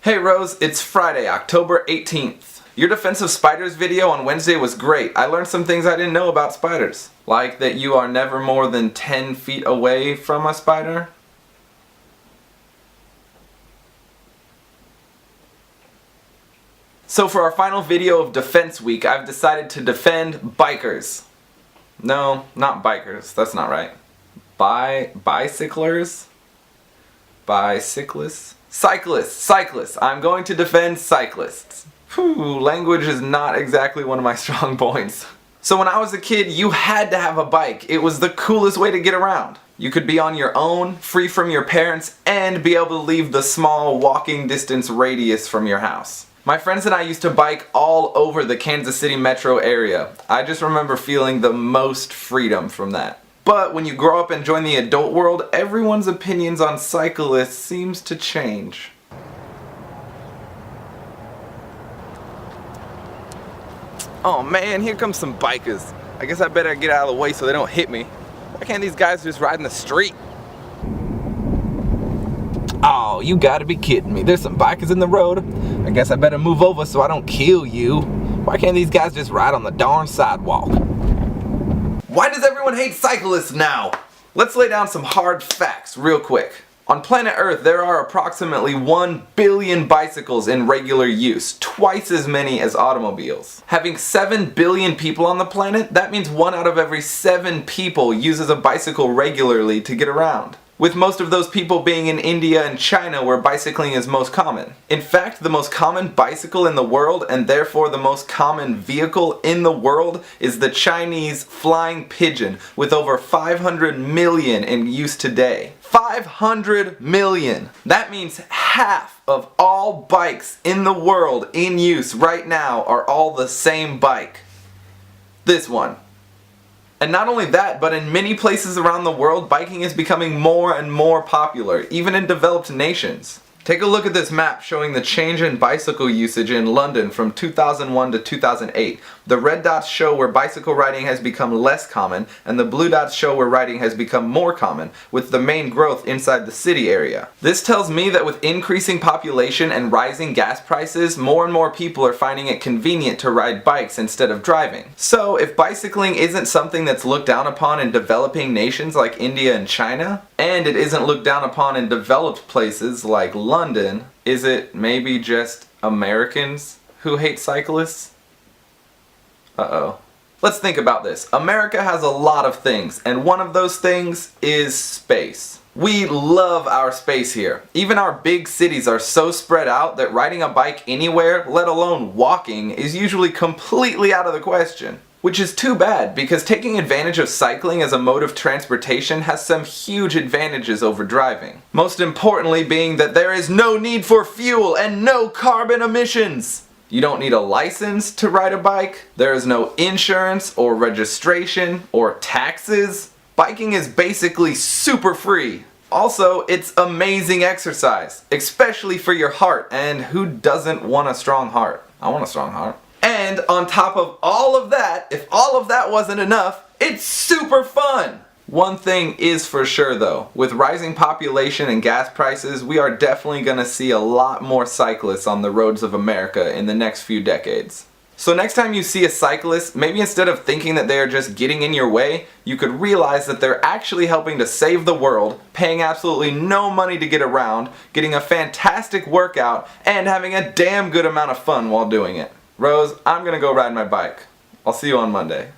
Hey Rose, it's Friday, October 18th. Your Defense of Spiders video on Wednesday was great. I learned some things I didn't know about spiders. Like that you are never more than 10 feet away from a spider. So for our final video of Defense Week, I've decided to defend bikers. No, not bikers, that's not right. Bicyclers? Bicyclists? Cyclists. I'm going to defend cyclists. Whew, language is not exactly one of my strong points. So when I was a kid, you had to have a bike. It was the coolest way to get around. You could be on your own, free from your parents, and be able to leave the small walking distance radius from your house. My friends and I used to bike all over the Kansas City metro area. I just remember feeling the most freedom from that. But when you grow up and join the adult world, everyone's opinions on cyclists seems to change. Oh man, here comes some bikers. I guess I better get out of the way so they don't hit me. Why can't these guys just ride in the street? Oh, you gotta be kidding me. There's some bikers in the road. I guess I better move over so I don't kill you. Why can't these guys just ride on the darn sidewalk? Why does everyone hate cyclists now? Let's lay down some hard facts real quick. On planet Earth, there are approximately 1 billion bicycles in regular use, twice as many as automobiles. Having 7 billion people on the planet, that means 1 out of every 7 people uses a bicycle regularly to get around, with most of those people being in India and China where bicycling is most common. In fact, the most common bicycle in the world, and therefore the most common vehicle in the world, is the Chinese flying pigeon, with over 500 million in use today. 500 million! That means half of all bikes in the world in use right now are all the same bike. This one. And not only that, but in many places around the world, biking is becoming more and more popular, even in developed nations. Take a look at this map showing the change in bicycle usage in London from 2001 to 2008. The red dots show where bicycle riding has become less common, and the blue dots show where riding has become more common, with the main growth inside the city area. This tells me that with increasing population and rising gas prices, more and more people are finding it convenient to ride bikes instead of driving. So if bicycling isn't something that's looked down upon in developing nations like India and China, and it isn't looked down upon in developed places like London, is it maybe just Americans who hate cyclists? Uh-oh. Let's think about this. America has a lot of things, and one of those things is space. We love our space here. Even our big cities are so spread out that riding a bike anywhere, let alone walking, is usually completely out of the question. Which is too bad, because taking advantage of cycling as a mode of transportation has some huge advantages over driving. Most importantly being that there is no need for fuel and no carbon emissions! You don't need a license to ride a bike, there is no insurance or registration or taxes. Biking is basically super free. Also, it's amazing exercise, especially for your heart, and who doesn't want a strong heart? I want a strong heart. And on top of all of that, if all of that wasn't enough, it's super fun! One thing is for sure though, with rising population and gas prices, we are definitely gonna see a lot more cyclists on the roads of America in the next few decades. So next time you see a cyclist, maybe instead of thinking that they are just getting in your way, you could realize that they're actually helping to save the world, paying absolutely no money to get around, getting a fantastic workout, and having a damn good amount of fun while doing it. Rose, I'm gonna go ride my bike. I'll see you on Monday.